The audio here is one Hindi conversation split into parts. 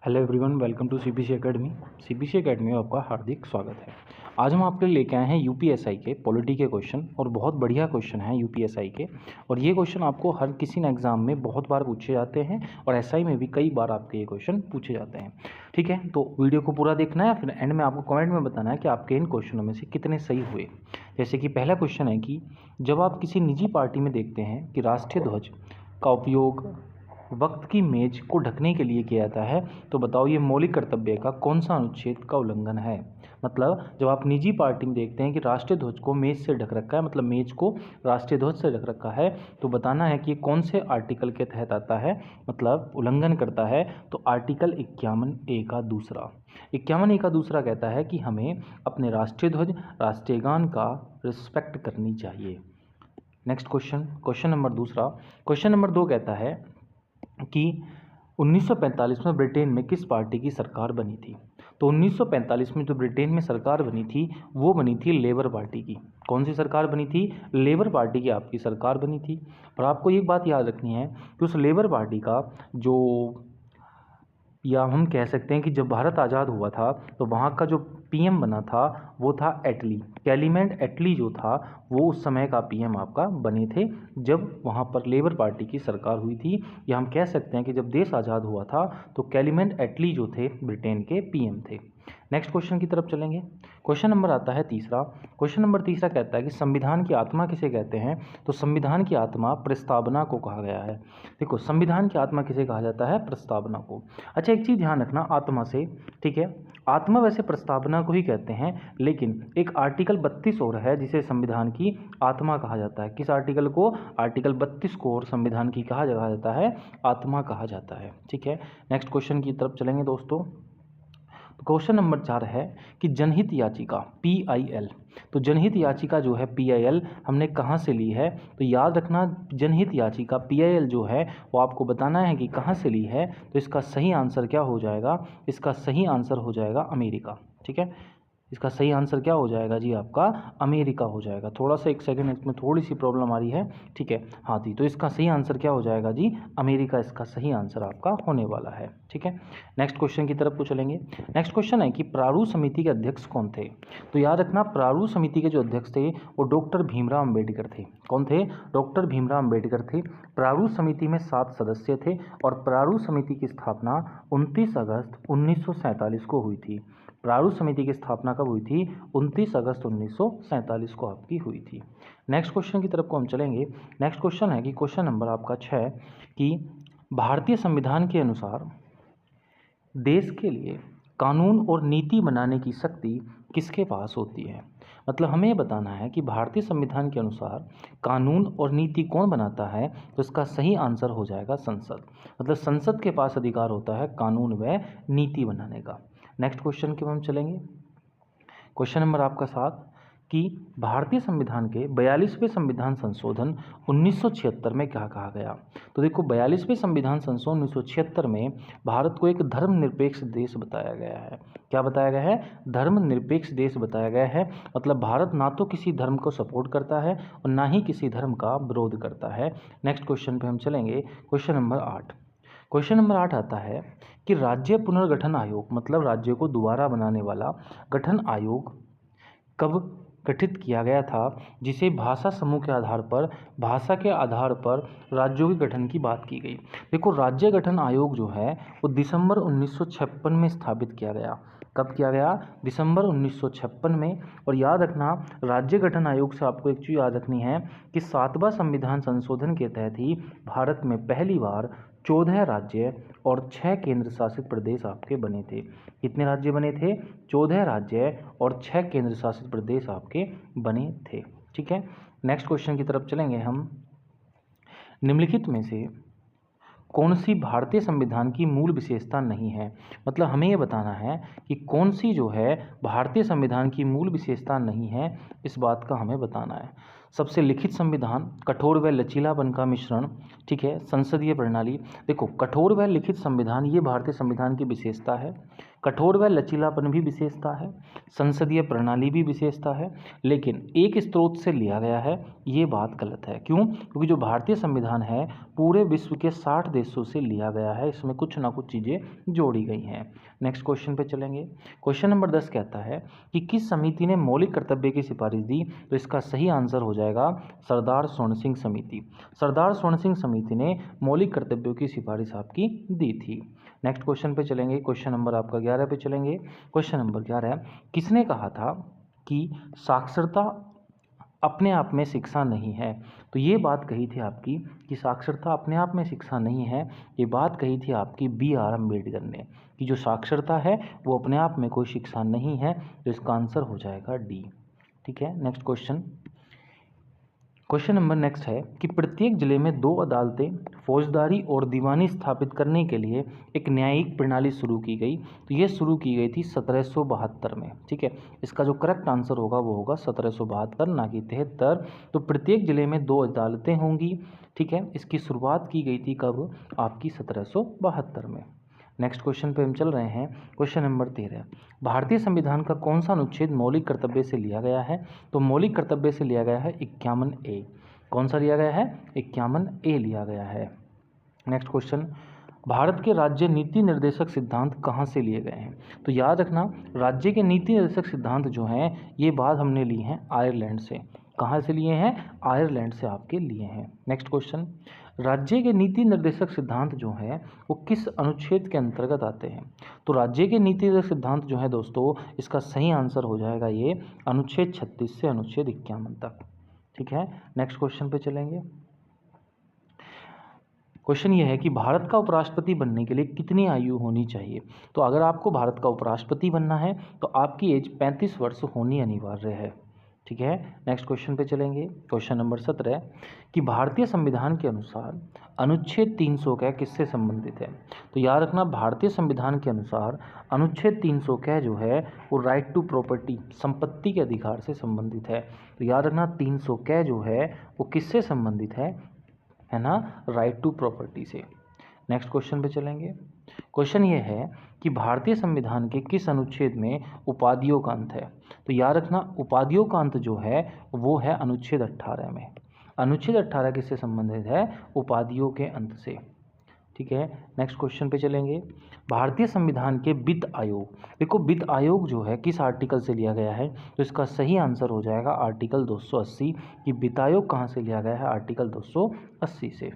Hello everyone, welcome to CBC academy. CBC academy में आपका हार्दिक स्वागत है। आज हम आपके लिए लेके आए हैं यूपीएसआई के पॉलिटी के क्वेश्चन, और बहुत बढ़िया क्वेश्चन हैं यूपीएसआई के। और ये क्वेश्चन आपको हर किसी न एग्ज़ाम में बहुत बार पूछे जाते हैं, और एसआई में भी कई बार आपके ये क्वेश्चन पूछे जाते हैं। ठीक है, तो वीडियो को पूरा देखना है, फिर एंड में आपको कमेंट में बताना है कि आपके इन क्वेश्चनों में से कितने सही हुए। जैसे कि पहला क्वेश्चन है कि जब आप किसी निजी पार्टी में देखते हैं कि राष्ट्रीय ध्वज का उपयोग वक्त की मेज को ढकने के लिए किया जाता है, तो बताओ ये मौलिक कर्तव्य का कौन सा अनुच्छेद का उल्लंघन है। मतलब जब आप निजी पार्टी में देखते हैं कि राष्ट्रीय ध्वज को मेज से ढक रखा है, मतलब मेज को राष्ट्रीय ध्वज से ढक रखा है, तो बताना है कि कौन से आर्टिकल के तहत आता है, मतलब उल्लंघन करता है। तो आर्टिकल 51A का दूसरा 51A का दूसरा कहता है कि हमें अपने राष्ट्रीय ध्वज, राष्ट्रीय गान का रिस्पेक्ट करनी चाहिए। नेक्स्ट क्वेश्चन नंबर दूसरा। क्वेश्चन नंबर 2 कहता है कि 1945 में ब्रिटेन में किस पार्टी की सरकार बनी थी। तो 1945 में जो ब्रिटेन में सरकार बनी थी वो बनी थी लेबर पार्टी की। कौन सी सरकार बनी थी? लेबर पार्टी की आपकी सरकार बनी थी। और आपको एक बात याद रखनी है कि उस लेबर पार्टी का जो, या हम कह सकते हैं कि जब भारत आज़ाद हुआ था तो वहाँ का जो पीएम बना था वो था एटली। कैलीमेंट एटली जो था वो उस समय का पीएम आपका बने थे जब वहाँ पर लेबर पार्टी की सरकार हुई थी। या हम कह सकते हैं कि जब देश आज़ाद हुआ था तो कैलीमेंट एटली जो थे ब्रिटेन के पीएम थे। नेक्स्ट क्वेश्चन की तरफ चलेंगे। क्वेश्चन नंबर आता है तीसरा। क्वेश्चन नंबर तीसरा कहता है कि संविधान की आत्मा किसे कहते हैं। तो संविधान की आत्मा प्रस्तावना को कहा गया है। देखो, संविधान की आत्मा किसे कहा जाता है? प्रस्तावना को। अच्छा, एक चीज़ ध्यान रखना आत्मा से, ठीक है, आत्मा वैसे प्रस्तावना को ही कहते हैं, लेकिन एक आर्टिकल 32 और है जिसे संविधान की आत्मा कहा जाता है। किस आर्टिकल को? आर्टिकल 32 को और संविधान की कहा जाता है, आत्मा कहा जाता है। ठीक है, नेक्स्ट क्वेश्चन की तरफ चलेंगे दोस्तों। क्वेश्चन नंबर 4 है कि जनहित याचिका PIL, तो जनहित याचिका जो है PIL हमने कहाँ से ली है। तो याद रखना, जनहित याचिका PIL जो है वो आपको बताना है कि कहाँ से ली है। तो इसका सही आंसर क्या हो जाएगा? इसका सही आंसर हो जाएगा अमेरिका। ठीक है, इसका सही आंसर क्या हो जाएगा जी? आपका अमेरिका हो जाएगा। थोड़ा सा एक सेकंड, इसमें थोड़ी सी प्रॉब्लम आ रही है। ठीक है, हाँ जी, तो इसका सही आंसर क्या हो जाएगा जी? अमेरिका इसका सही आंसर आपका होने वाला है। ठीक है, नेक्स्ट क्वेश्चन की तरफ को चलेंगे। नेक्स्ट क्वेश्चन है कि प्रारूप समिति के अध्यक्ष कौन थे। तो याद रखना, प्रारूप समिति के जो अध्यक्ष थे वो डॉक्टर भीमराव अम्बेडकर थे। कौन थे? डॉक्टर भीमराव अम्बेडकर थे। प्रारूप समिति में 7 सदस्य थे और प्रारूप समिति की स्थापना 29 अगस्त 1947 को हुई थी। प्रारूप समिति की स्थापना कब हुई थी? 29 अगस्त 1947 को आपकी हुई थी। नेक्स्ट क्वेश्चन की तरफ को हम चलेंगे। नेक्स्ट क्वेश्चन है कि क्वेश्चन नंबर आपका 6 कि भारतीय संविधान के अनुसार देश के लिए कानून और नीति बनाने की शक्ति किसके पास होती है। मतलब हमें ये बताना है कि भारतीय संविधान के अनुसार कानून और नीति कौन बनाता है। तो इसका सही आंसर हो जाएगा संसद। मतलब संसद के पास अधिकार होता है कानून व नीति बनाने का। नेक्स्ट क्वेश्चन की हम चलेंगे। क्वेश्चन नंबर आपका 7 कि भारतीय संविधान के 42वें संविधान संशोधन 1976 में क्या कहा गया। तो देखो, 42वें संविधान संशोधन 1976 में भारत को एक धर्मनिरपेक्ष देश बताया गया है। क्या बताया गया है? धर्मनिरपेक्ष देश बताया गया है। मतलब भारत ना तो किसी धर्म को सपोर्ट करता है और ना ही किसी धर्म का विरोध करता है। नेक्स्ट क्वेश्चन पे हम चलेंगे। Question number 8। क्वेश्चन नंबर 8 आता है कि राज्य पुनर्गठन आयोग, मतलब राज्य को दोबारा बनाने वाला गठन आयोग कब गठित किया गया था, जिसे भाषा समूह के आधार पर, भाषा के आधार पर राज्यों के गठन की बात की गई। देखो, राज्य गठन आयोग जो है वो दिसंबर 1956 में स्थापित किया गया। कब किया गया? दिसंबर 1956 में। और याद रखना, राज्य गठन आयोग से आपको एक चीज़ याद रखनी है कि 7वां संविधान संशोधन के तहत ही भारत में पहली बार 14 राज्य और 6 केंद्र शासित प्रदेश आपके बने थे। कितने राज्य बने थे? 14 राज्य और 6 केंद्र शासित प्रदेश आपके बने थे। ठीक है, नेक्स्ट क्वेश्चन की तरफ चलेंगे हम। निम्नलिखित में से कौन सी भारतीय संविधान की मूल विशेषता नहीं है। मतलब हमें ये बताना है कि कौन सी जो है भारतीय संविधान की मूल विशेषता नहीं है, इस बात का हमें बताना है। सबसे लिखित संविधान, कठोर व लचीलापन का मिश्रण, ठीक है, संसदीय प्रणाली। देखो, कठोर व लिखित संविधान ये भारतीय संविधान की विशेषता है। कठोर व लचीलापन भी विशेषता है, संसदीय प्रणाली भी विशेषता है, लेकिन एक स्रोत से लिया गया है, ये बात गलत है। क्यों? क्योंकि जो भारतीय संविधान है पूरे विश्व के 60 देशों से लिया गया है, इसमें कुछ ना कुछ चीज़ें जोड़ी गई हैं। नेक्स्ट क्वेश्चन पे चलेंगे। क्वेश्चन नंबर 10 कहता है कि किस समिति ने मौलिक कर्तव्य की सिफारिश दी? तो इसका सही आंसर हो जाएगा सरदार स्वर्ण सिंह समिति। सरदार स्वर्ण सिंह समिति ने मौलिक कर्तव्यों की सिफारिश आपकी दी थी। नेक्स्ट क्वेश्चन पे चलेंगे। क्वेश्चन नंबर आपका 11 पे चलेंगे। क्वेश्चन नंबर 11, किसने कहा था कि साक्षरता अपने आप में शिक्षा नहीं है? तो ये बात कही थी आपकी कि साक्षरता अपने आप में शिक्षा नहीं है, ये बात कही थी आपकी B.R. अम्बेडकर ने, कि जो साक्षरता है वो अपने आप में कोई शिक्षा नहीं है। तो इसका आंसर हो जाएगा डी। ठीक है, next question. Question number next है कि प्रत्येक जिले में 2 अदालतें फौजदारी और दीवानी स्थापित करने के लिए एक न्यायिक प्रणाली शुरू की गई। तो ये शुरू की गई थी 1772 में। ठीक है, इसका जो करेक्ट आंसर होगा वो होगा 1772, ना कि 73। तो प्रत्येक जिले में 2 अदालतें होंगी। ठीक है, इसकी शुरुआत की गई थी कब? आपकी 1772 में। नेक्स्ट क्वेश्चन पे हम चल रहे हैं। क्वेश्चन नंबर 13, भारतीय संविधान का कौन सा अनुच्छेद मौलिक कर्तव्य से लिया गया है? तो मौलिक कर्तव्य से लिया गया है 51A। कौन सा लिया गया है? 51A लिया गया है। नेक्स्ट क्वेश्चन, भारत के राज्य नीति निर्देशक सिद्धांत कहाँ से लिए गए हैं? तो याद रखना, राज्य के नीति निर्देशक सिद्धांत जो हैं ये बात हमने ली हैं आयरलैंड से। कहाँ से लिए हैं? आयरलैंड से आपके लिए हैं। नेक्स्ट क्वेश्चन, राज्य के नीति निर्देशक सिद्धांत जो हैं वो किस अनुच्छेद के अंतर्गत आते हैं? तो राज्य के नीति निर्देशक सिद्धांत जो है दोस्तों, इसका सही आंसर हो जाएगा ये अनुच्छेद 36 से अनुच्छेद 51 तक। ठीक है, नेक्स्ट क्वेश्चन पे चलेंगे। क्वेश्चन ये है कि भारत का उपराष्ट्रपति बनने के लिए कितनी आयु होनी चाहिए? तो अगर आपको भारत का उपराष्ट्रपति बनना है तो आपकी एज 35 वर्ष होनी अनिवार्य है। ठीक है, नेक्स्ट क्वेश्चन पे चलेंगे। क्वेश्चन नंबर 17, कि भारतीय संविधान के अनुसार अनुच्छेद 300 क्या किससे संबंधित है? तो याद रखना, भारतीय संविधान के अनुसार अनुच्छेद 300 क्या जो है वो राइट टू प्रॉपर्टी, संपत्ति के अधिकार से संबंधित है। तो याद रखना 300 क्या जो है वो किससे संबंधित है ना? राइट टू प्रॉपर्टी से। नेक्स्ट क्वेश्चन पे चलेंगे। क्वेश्चन ये है कि भारतीय संविधान के किस अनुच्छेद में उपाधियों का अंत है? तो याद रखना, उपाधियों का अंत जो है वो है अनुच्छेद 18 में। अनुच्छेद 18 किससे संबंधित है? उपाधियों के अंत से। ठीक है, नेक्स्ट क्वेश्चन पे चलेंगे। भारतीय संविधान के वित्त आयोग, देखो वित्त आयोग जो है किस आर्टिकल से लिया गया है? तो इसका सही आंसर हो जाएगा आर्टिकल 280, कि वित्त आयोग कहाँ से लिया गया है? आर्टिकल 280 से।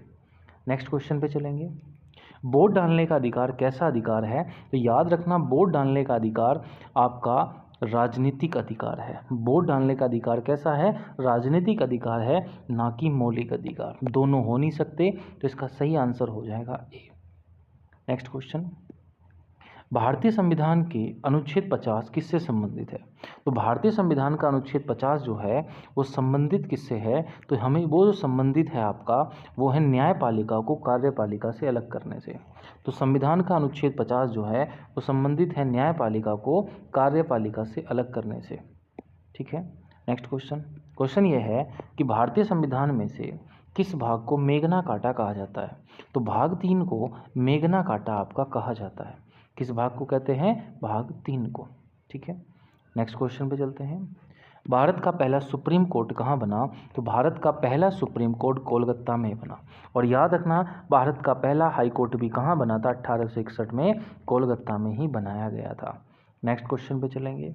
नेक्स्ट क्वेश्चन पे चलेंगे। वोट डालने का अधिकार कैसा अधिकार है? तो याद रखना, वोट डालने का अधिकार आपका राजनीतिक अधिकार है। वोट डालने का अधिकार कैसा है? राजनीतिक अधिकार है, ना कि मौलिक अधिकार। दोनों हो नहीं सकते, तो इसका सही आंसर हो जाएगा ए। नेक्स्ट क्वेश्चन, भारतीय संविधान के अनुच्छेद 50 किससे संबंधित है? तो भारतीय संविधान का अनुच्छेद 50 जो है वो संबंधित किससे है? तो हमें वो जो संबंधित है आपका वो है न्यायपालिका को कार्यपालिका से अलग करने से। तो संविधान का अनुच्छेद 50 जो है वो संबंधित है न्यायपालिका को कार्यपालिका से अलग करने से। ठीक है, नेक्स्ट क्वेश्चन। क्वेश्चन ये है कि भारतीय संविधान में से किस भाग को मेगना कार्टा कहा जाता है? तो भाग 3 को मेगना कार्टा आपका कहा जाता है। किस भाग को कहते हैं? भाग 3 को। ठीक है, नेक्स्ट क्वेश्चन पे चलते हैं। भारत का पहला सुप्रीम कोर्ट कहाँ बना? तो भारत का पहला सुप्रीम कोर्ट कोलकाता में बना। और याद रखना, भारत का पहला हाई कोर्ट भी कहाँ बना था? 1861 में कोलकाता में ही बनाया गया था। नेक्स्ट क्वेश्चन पे चलेंगे।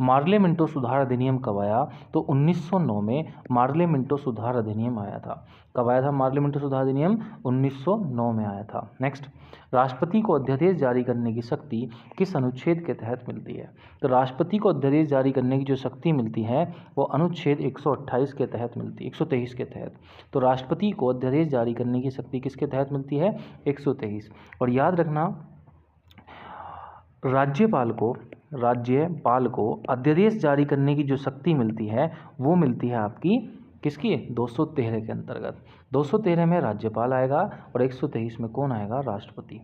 मार्ले मिंटो सुधार अधिनियम कब आया? तो 1909 में मार्ले मिंटो सुधार अधिनियम आया था। कब आया था मार्ले मिंटो सुधार अधिनियम? 1909 में आया था। नेक्स्ट, राष्ट्रपति को अध्यादेश जारी करने की शक्ति किस अनुच्छेद के तहत मिलती है? तो राष्ट्रपति को अध्यादेश जारी करने की जो शक्ति मिलती है वो अनुच्छेद 128 के तहत मिलती है, 123 के तहत। तो राष्ट्रपति को अध्यादेश जारी करने की शक्ति किसके तहत मिलती है? 123। और याद रखना, राज्यपाल को अध्यादेश जारी करने की जो शक्ति मिलती है वो मिलती है आपकी किसकी? 213 के अंतर्गत। 213 में राज्यपाल आएगा और 123 में कौन आएगा? राष्ट्रपति।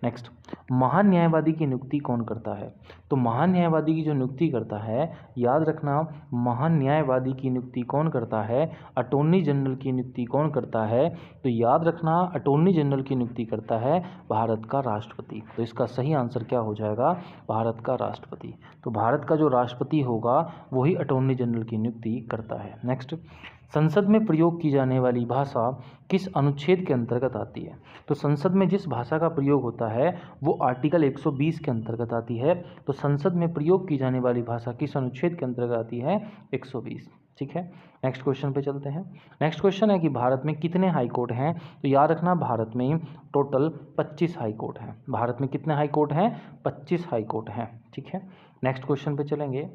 नेक्स्ट, महान न्यायवादी की नियुक्ति कौन करता है? तो महान न्यायवादी की जो नियुक्ति करता है, याद रखना, महान न्यायवादी की नियुक्ति कौन करता है? अटॉर्नी जनरल की नियुक्ति कौन करता है? तो याद रखना, अटॉर्नी जनरल की नियुक्ति करता है भारत का राष्ट्रपति। तो इसका सही आंसर क्या हो जाएगा? भारत का राष्ट्रपति। तो भारत का जो राष्ट्रपति होगा वही अटॉर्नी जनरल की नियुक्ति करता है। नेक्स्ट, संसद में प्रयोग की जाने वाली भाषा किस अनुच्छेद के अंतर्गत आती है? तो संसद में जिस भाषा का प्रयोग होता है वो आर्टिकल 120 के अंतर्गत आती है। तो संसद में प्रयोग की जाने वाली भाषा किस अनुच्छेद के अंतर्गत आती है? 120। ठीक है, नेक्स्ट क्वेश्चन पे चलते हैं। नेक्स्ट क्वेश्चन है कि भारत में कितने हाई कोर्ट हैं? तो याद रखना, भारत में टोटल 25 हाई कोर्ट हैं। भारत में कितने हाई कोर्ट हैं? 25 हाई कोर्ट हैं। ठीक है, नेक्स्ट क्वेश्चन पे चलेंगे।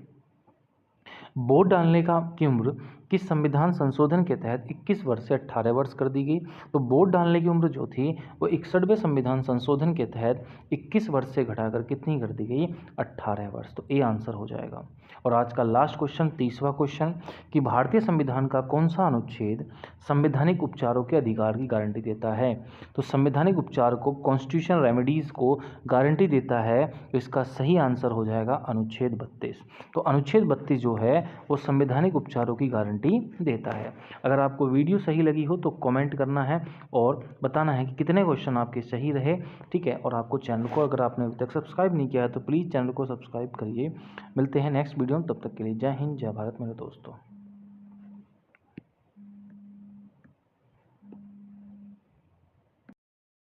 वोट डालने की उम्र किस संविधान संशोधन के तहत 21 वर्ष से 18 वर्ष कर दी गई? तो वोट डालने की उम्र जो थी वो 61वें संविधान संशोधन के तहत 21 वर्ष से घटाकर कितनी कर दी गई? 18 वर्ष। तो ए आंसर हो जाएगा। और आज का लास्ट क्वेश्चन, 30वां क्वेश्चन, कि भारतीय संविधान का कौन सा अनुच्छेद संवैधानिक उपचारों के अधिकार की गारंटी देता है? तो संवैधानिक उपचार को, कॉन्स्टिट्यूशनल रेमेडीज को गारंटी देता है। तो इसका सही आंसर हो जाएगा अनुच्छेद 32। तो अनुच्छेद 32 जो है वो संवैधानिक उपचारों की गारंटी देता है। अगर आपको वीडियो सही लगी हो तो कमेंट करना है और बताना है कि कितने क्वेश्चन आपके सही रहे। ठीक है, और आपको चैनल को, अगर आपने अभी तक सब्सक्राइब नहीं किया है तो प्लीज़ चैनल को सब्सक्राइब करिए। मिलते हैं नेक्स्ट वीडियो में, तब तक के लिए जय हिंद, जय भारत मेरे दोस्तों।